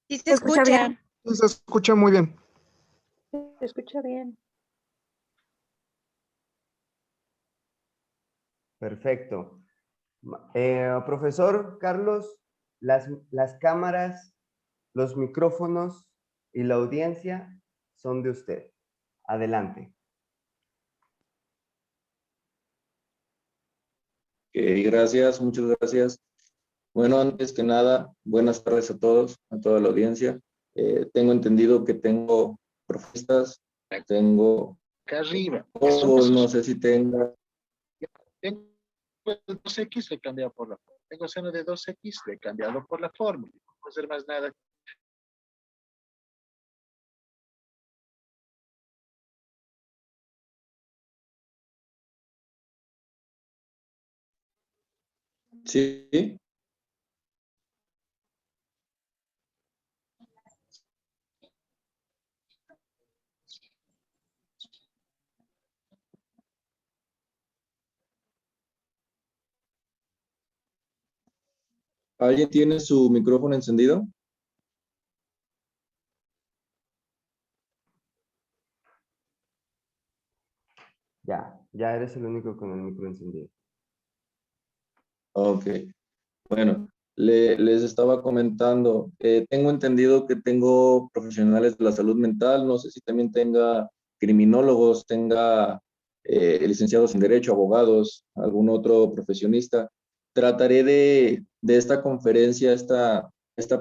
Sí se ¿Se escucha escucha. bien? Sí, se escucha muy bien. Se escucha bien. Perfecto. Profesor Carlos, las cámaras, los micrófonos y la audiencia son de usted. Adelante. Gracias, muchas gracias. Bueno, antes que nada, buenas tardes a todos, a toda la audiencia. Tengo entendido que tengo profesas, tengo Acá arriba. ojos, no sé si tenga. Tengo el 2x, le he cambiado por la fórmula. Tengo seno de 2x, le he cambiado por la fórmula. No puedo hacer más nada. Sí, ¿alguien tiene su micrófono encendido? Ya eres el único con el micro encendido. Ok, bueno, les estaba comentando, tengo entendido que tengo profesionales de la salud mental, no sé si también tenga criminólogos, tenga licenciados en Derecho, abogados, algún otro profesionista. Trataré de esta conferencia, esta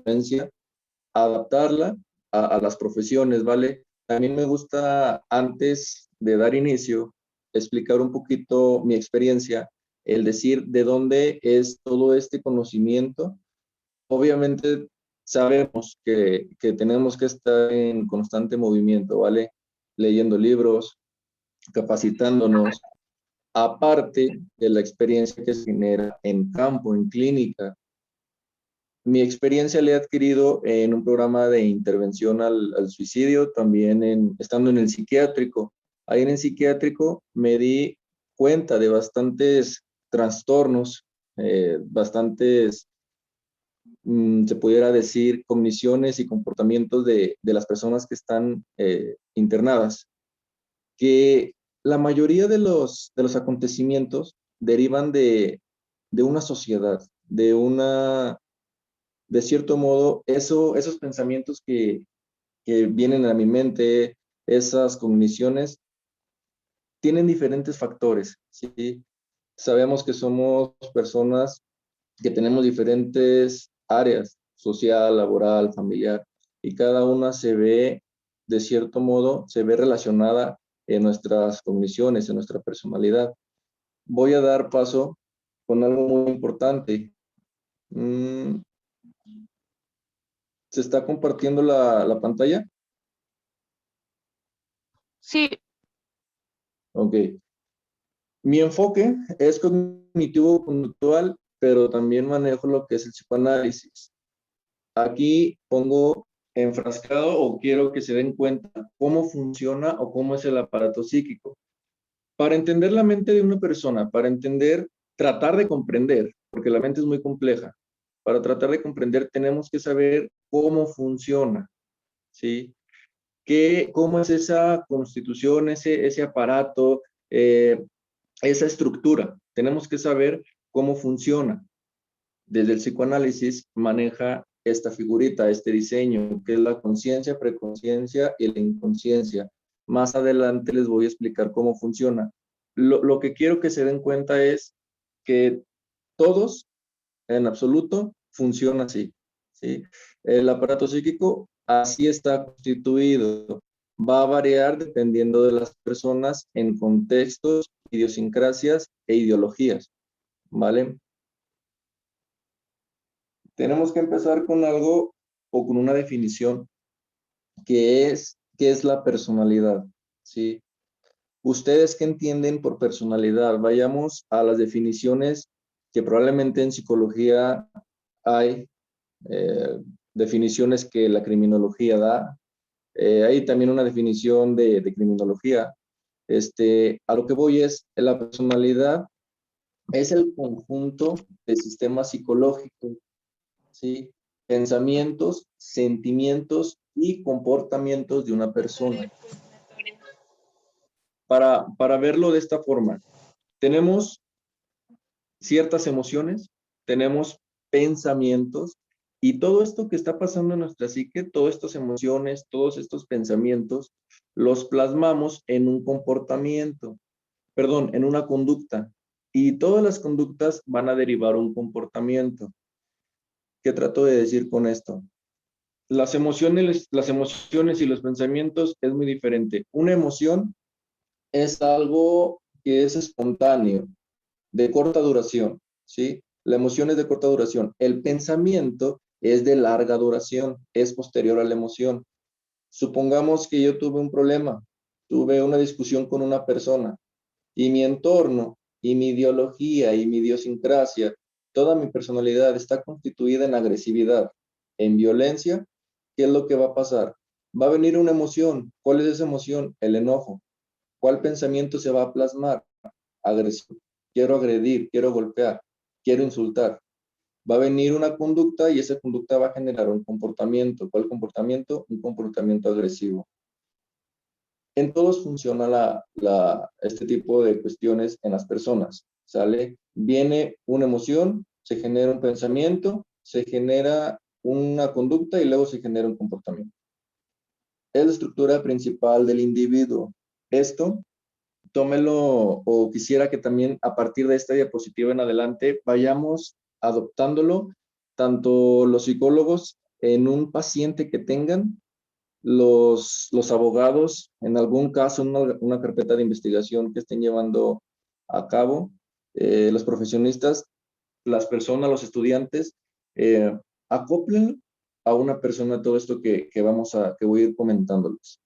ponencia, adaptarla a las profesiones, ¿vale? También me gusta, antes de dar inicio, explicar un poquito mi experiencia, el decir de dónde es todo este conocimiento. Obviamente sabemos que tenemos que estar en constante movimiento, ¿vale? Leyendo libros, capacitándonos, aparte de la experiencia que se genera en campo, en clínica. Mi experiencia la he adquirido en un programa de intervención al suicidio, también estando en el psiquiátrico. Ahí en el psiquiátrico me di cuenta de bastantes trastornos, bastantes, se pudiera decir, cogniciones y comportamientos de las personas que están internadas, que la mayoría de los acontecimientos derivan de una sociedad, de cierto modo, esos pensamientos que vienen a mi mente, esas cogniciones, tienen diferentes factores, ¿sí? Sabemos que somos personas que tenemos diferentes áreas, social, laboral, familiar, y cada una se ve, de cierto modo, se ve relacionada en nuestras cogniciones, en nuestra personalidad. Voy a dar paso con algo muy importante. ¿Se está compartiendo la pantalla? Sí. Ok. Mi enfoque es cognitivo-conductual, pero también manejo lo que es el psicoanálisis. Aquí pongo enfrascado o quiero que se den cuenta cómo funciona o cómo es el aparato psíquico. Para entender la mente de una persona, para entender, tratar de comprender, porque la mente es muy compleja, para tratar de comprender tenemos que saber cómo funciona, ¿sí? ¿Cómo es esa constitución, ese aparato, esa estructura? Tenemos que saber cómo funciona. Desde el psicoanálisis maneja esta figurita, este diseño, que es la conciencia, preconciencia y la inconsciencia. Más adelante les voy a explicar cómo funciona. Lo que quiero que se den cuenta es que todos, en absoluto, funciona así, ¿sí? El aparato psíquico así está constituido. Va a variar dependiendo de las personas en contextos, idiosincrasias e ideologías, ¿vale? Tenemos que empezar con algo o con una definición qué es la personalidad, ¿sí? ¿Ustedes qué entienden por personalidad? Vayamos a las definiciones que probablemente en psicología hay, eh, definiciones que la criminología da. Hay también una definición de criminología. A lo que voy es, la personalidad es el conjunto de sistemas psicológicos, ¿sí? pensamientos, sentimientos y comportamientos de una persona. Para verlo de esta forma, tenemos ciertas emociones, tenemos pensamientos, y todo esto que está pasando en nuestra psique, todas estas emociones, todos estos pensamientos, los plasmamos en un comportamiento, perdón, en una conducta. Y todas las conductas van a derivar un comportamiento. ¿Qué trato de decir con esto? Las emociones y los pensamientos es muy diferente. Una emoción es algo que es espontáneo, de corta duración, ¿sí? La emoción es de corta duración. El pensamiento es de larga duración, es posterior a la emoción. Supongamos que yo tuve un problema, tuve una discusión con una persona y mi entorno y mi ideología y mi idiosincrasia, toda mi personalidad está constituida en agresividad, en violencia. ¿Qué es lo que va a pasar? Va a venir una emoción. ¿Cuál es esa emoción? El enojo. ¿Cuál pensamiento se va a plasmar? Agresión. Quiero agredir, quiero golpear, quiero insultar. Va a venir una conducta y esa conducta va a generar un comportamiento. ¿Cuál comportamiento? Un comportamiento agresivo. En todos funciona este tipo de cuestiones en las personas, ¿sale? Viene una emoción, se genera un pensamiento, se genera una conducta y luego se genera un comportamiento. Es la estructura principal del individuo. Esto, tómelo, o quisiera que también a partir de esta diapositiva en adelante vayamos adoptándolo, tanto los psicólogos en un paciente que tengan, los abogados, en algún caso, una carpeta de investigación que estén llevando a cabo, los profesionistas, las personas, los estudiantes, acoplen a una persona todo esto que voy a ir comentándoles.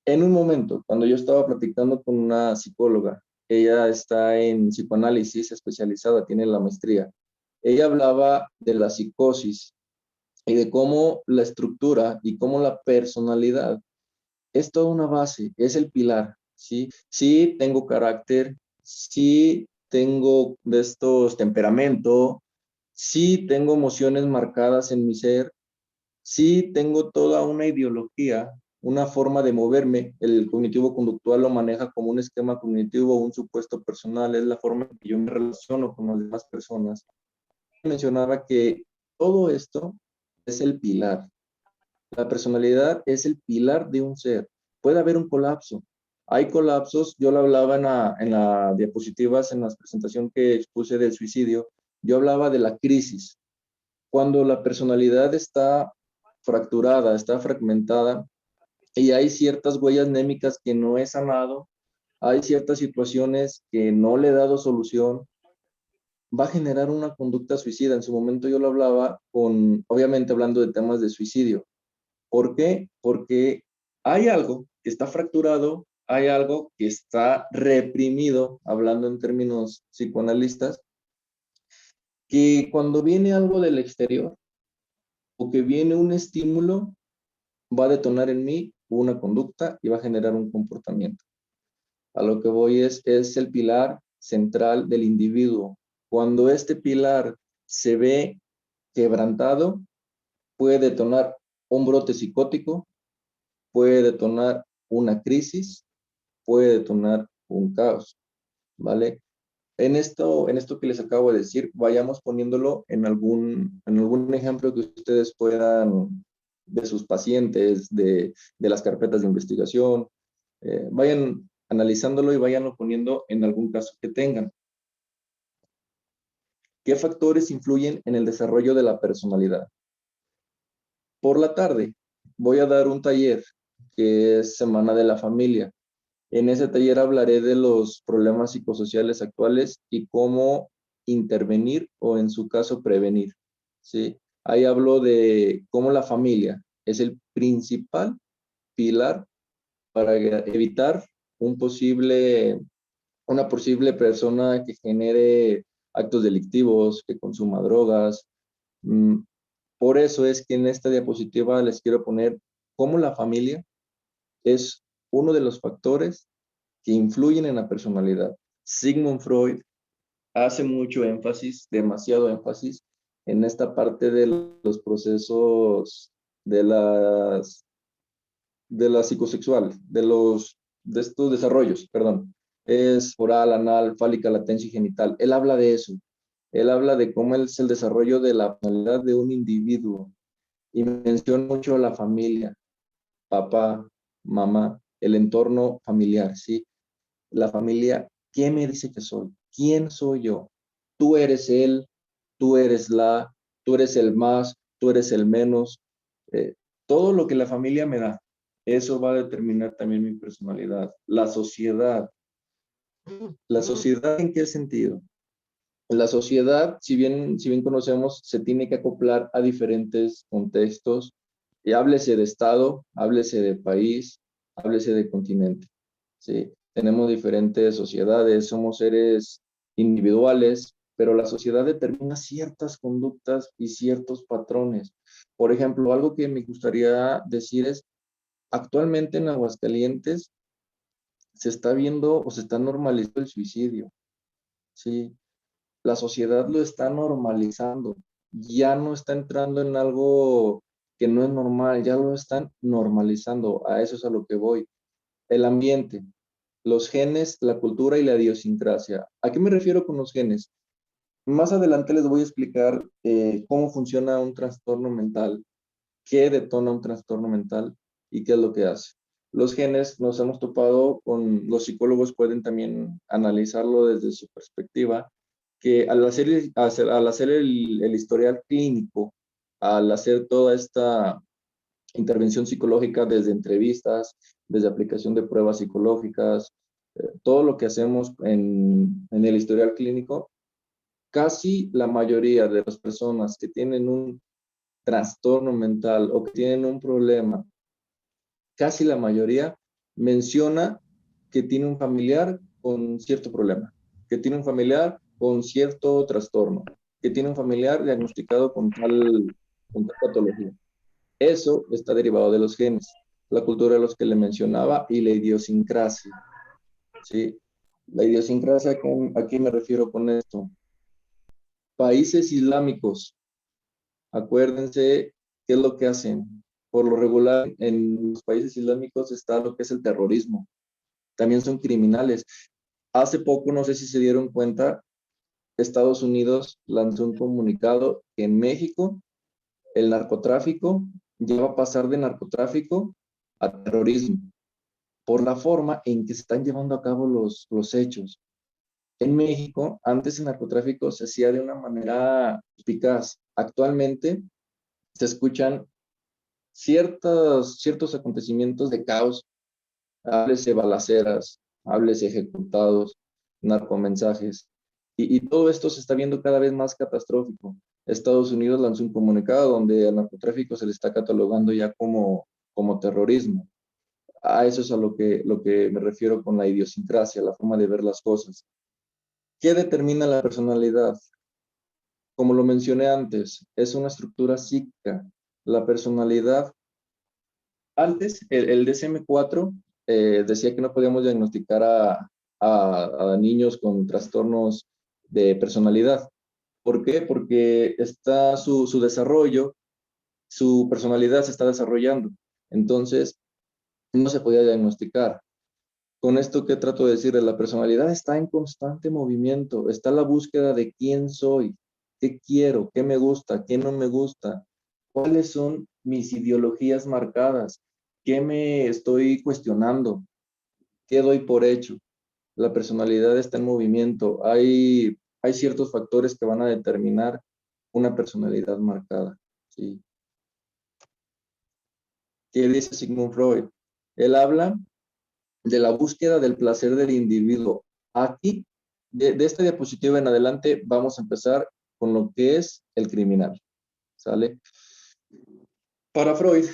En un momento, cuando yo estaba platicando con una psicóloga, ella está en psicoanálisis especializada, tiene la maestría. Ella hablaba de la psicosis y de cómo la estructura y cómo la personalidad es toda una base, es el pilar, ¿sí? Sí tengo carácter, sí tengo de estos temperamento, sí tengo emociones marcadas en mi ser, sí tengo toda una ideología, una forma de moverme. El cognitivo conductual lo maneja como un esquema cognitivo, un supuesto personal, es la forma en que yo me relaciono con las demás personas. Mencionaba que todo esto es el pilar. La personalidad es el pilar de un ser. Puede haber un colapso. Hay colapsos, yo lo hablaba en la diapositivas, en la presentación que expuse del suicidio, yo hablaba de la crisis. Cuando la personalidad está fracturada, está fragmentada, y hay ciertas huellas némicas que no he sanado, hay ciertas situaciones que no le he dado solución, va a generar una conducta suicida. En su momento yo lo hablaba obviamente hablando de temas de suicidio. ¿Por qué? Porque hay algo que está fracturado, hay algo que está reprimido, hablando en términos psicoanalistas, que cuando viene algo del exterior o que viene un estímulo, va a detonar en mí una conducta y va a generar un comportamiento. A lo que voy es el pilar central del individuo. Cuando este pilar se ve quebrantado, puede detonar un brote psicótico, puede detonar una crisis, puede detonar un caos, ¿vale? En esto que les acabo de decir, vayamos poniéndolo en algún ejemplo que ustedes puedan, de sus pacientes, de las carpetas de investigación, vayan analizándolo y vayanlo poniendo en algún caso que tengan. ¿Qué factores influyen en el desarrollo de la personalidad? Por la tarde voy a dar un taller que es Semana de la Familia. En ese taller hablaré de los problemas psicosociales actuales y cómo intervenir o en su caso prevenir, ¿sí? Ahí hablo de cómo la familia es el principal pilar para evitar una posible persona que genere actos delictivos, que consuma drogas. Por eso es que en esta diapositiva les quiero poner cómo la familia es uno de los factores que influyen en la personalidad. Sigmund Freud hace mucho énfasis, demasiado énfasis, en esta parte de los procesos de la psicosexual, de estos desarrollos, perdón. Es oral, anal, fálica, latencia y genital. Él habla de eso. Él habla de cómo es el desarrollo de la personalidad de un individuo y menciona mucho la familia, papá, mamá, el entorno familiar, ¿sí? La familia, ¿qué me dice que soy? ¿Quién soy yo? Tú eres él, tú eres tú eres el más, tú eres el menos. Eh, Todo lo que la familia me da, eso va a determinar también mi personalidad. ¿La sociedad en qué sentido? La sociedad, si bien conocemos, se tiene que acoplar a diferentes contextos, y háblese de estado, háblese de país, háblese de continente, ¿sí? Tenemos diferentes sociedades, somos seres individuales, pero la sociedad determina ciertas conductas y ciertos patrones. Por ejemplo, algo que me gustaría decir es, actualmente en Aguascalientes se está viendo o se está normalizando el suicidio, ¿sí? La sociedad lo está normalizando, ya no está entrando en algo que no es normal, ya lo están normalizando, a eso es a lo que voy. El ambiente, los genes, la cultura y la idiosincrasia. ¿A qué me refiero con los genes? Más adelante les voy a explicar cómo funciona un trastorno mental, qué detona un trastorno mental y qué es lo que hace. Los genes nos hemos topado con, los psicólogos pueden también analizarlo desde su perspectiva, que al hacer el historial clínico, al hacer toda esta intervención psicológica desde entrevistas, desde aplicación de pruebas psicológicas, todo lo que hacemos en el historial clínico, casi la mayoría de las personas que tienen un trastorno mental o que tienen un problema, casi la mayoría menciona que tiene un familiar con cierto problema, que tiene un familiar con cierto trastorno, que tiene un familiar diagnosticado con tal patología. Eso está derivado de los genes, la cultura de los que le mencionaba y la idiosincrasia, ¿sí? La idiosincrasia, ¿a qué me refiero con esto? Países islámicos, acuérdense qué es lo que hacen. Por lo regular, en los países islámicos está lo que es el terrorismo. También son criminales. Hace poco, no sé si se dieron cuenta, Estados Unidos lanzó un comunicado que en México el narcotráfico ya va a pasar de narcotráfico a terrorismo por la forma en que se están llevando a cabo los hechos. En México, antes el narcotráfico se hacía de una manera eficaz. Actualmente se escuchan ciertos acontecimientos de caos, háblese balaceras, háblese ejecutados, narcomensajes, y todo esto se está viendo cada vez más catastrófico. Estados Unidos lanzó un comunicado donde al narcotráfico se le está catalogando ya como terrorismo. A eso es a lo que me refiero con la idiosincrasia, la forma de ver las cosas. ¿Qué determina la personalidad? Como lo mencioné antes, es una estructura psíquica. La personalidad, antes, el DSM-4 decía que no podíamos diagnosticar a niños con trastornos de personalidad. ¿Por qué? Porque está su desarrollo, su personalidad se está desarrollando. Entonces, no se podía diagnosticar. Con esto, ¿qué trato de decir? La personalidad está en constante movimiento, está la búsqueda de quién soy, qué quiero, qué me gusta, qué no me gusta, cuáles son mis ideologías marcadas, qué me estoy cuestionando, qué doy por hecho. La personalidad está en movimiento. Hay ciertos factores que van a determinar una personalidad marcada, ¿sí? ¿Qué dice Sigmund Freud? Él habla de la búsqueda del placer del individuo. Aquí, de esta diapositiva en adelante, vamos a empezar con lo que es el criminal, ¿sale? Para Freud,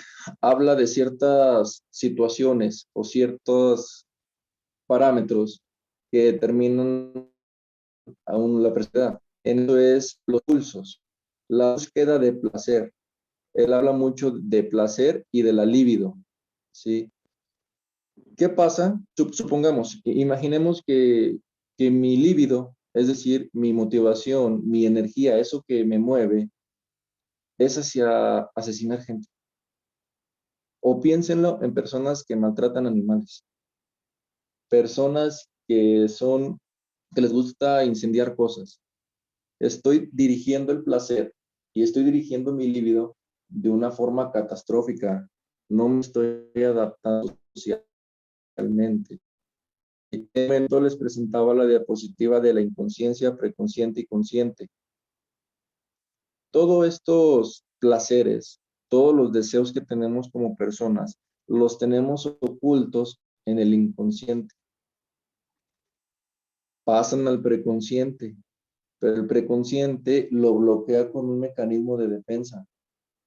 habla de ciertas situaciones o ciertos parámetros que determinan aún la personalidad. En eso es los pulsos, la búsqueda de placer. Él habla mucho de placer y de la libido, ¿sí? ¿Qué pasa? Supongamos, imaginemos que mi líbido, es decir, mi motivación, mi energía, eso que me mueve, es hacia asesinar gente. O piénsenlo en personas que maltratan animales, personas que les gusta incendiar cosas. Estoy dirigiendo el placer y estoy dirigiendo mi libido de una forma catastrófica. No me estoy adaptando socialmente. En este momento les presentaba la diapositiva de la inconsciencia, preconsciente y consciente. Todos estos placeres, todos los deseos que tenemos como personas, los tenemos ocultos en el inconsciente. Pasan al preconsciente, pero el preconsciente lo bloquea con un mecanismo de defensa.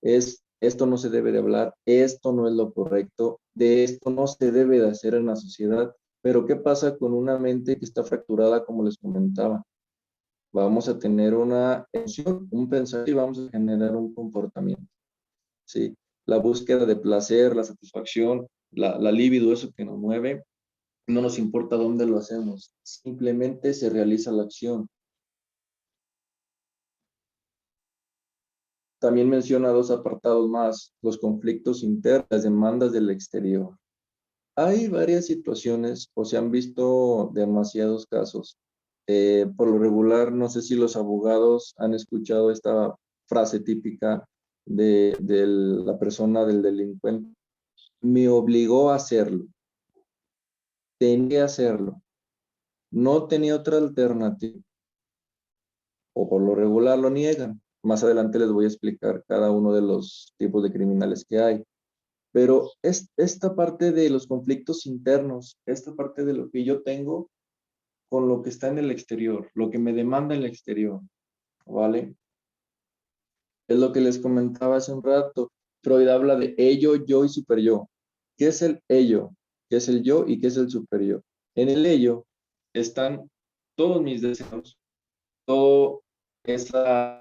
Esto no se debe de hablar, esto no es lo correcto, de esto no se debe de hacer en la sociedad. Pero ¿qué pasa con una mente que está fracturada, como les comentaba? Vamos a tener una emoción, un pensamiento y vamos a generar un comportamiento. ¿Sí? La búsqueda de placer, la satisfacción, la libido, eso que nos mueve, no nos importa dónde lo hacemos, simplemente se realiza la acción. También menciona dos apartados más, los conflictos internos, las demandas del exterior. Hay varias situaciones, o se han visto demasiados casos. Por lo regular, no sé si los abogados han escuchado esta frase típica de la persona, del delincuente. Me obligó a hacerlo. Tenía que hacerlo. No tenía otra alternativa. O por lo regular lo niegan. Más adelante les voy a explicar cada uno de los tipos de criminales que hay. Pero esta parte de los conflictos internos, esta parte de lo que yo tengo con lo que está en el exterior, lo que me demanda el exterior, ¿vale? Es lo que les comentaba hace un rato. Freud habla de ello, yo y superyo. ¿Qué es el ello? ¿Qué es el yo y qué es el superyo? En el ello están todos mis deseos, todo esa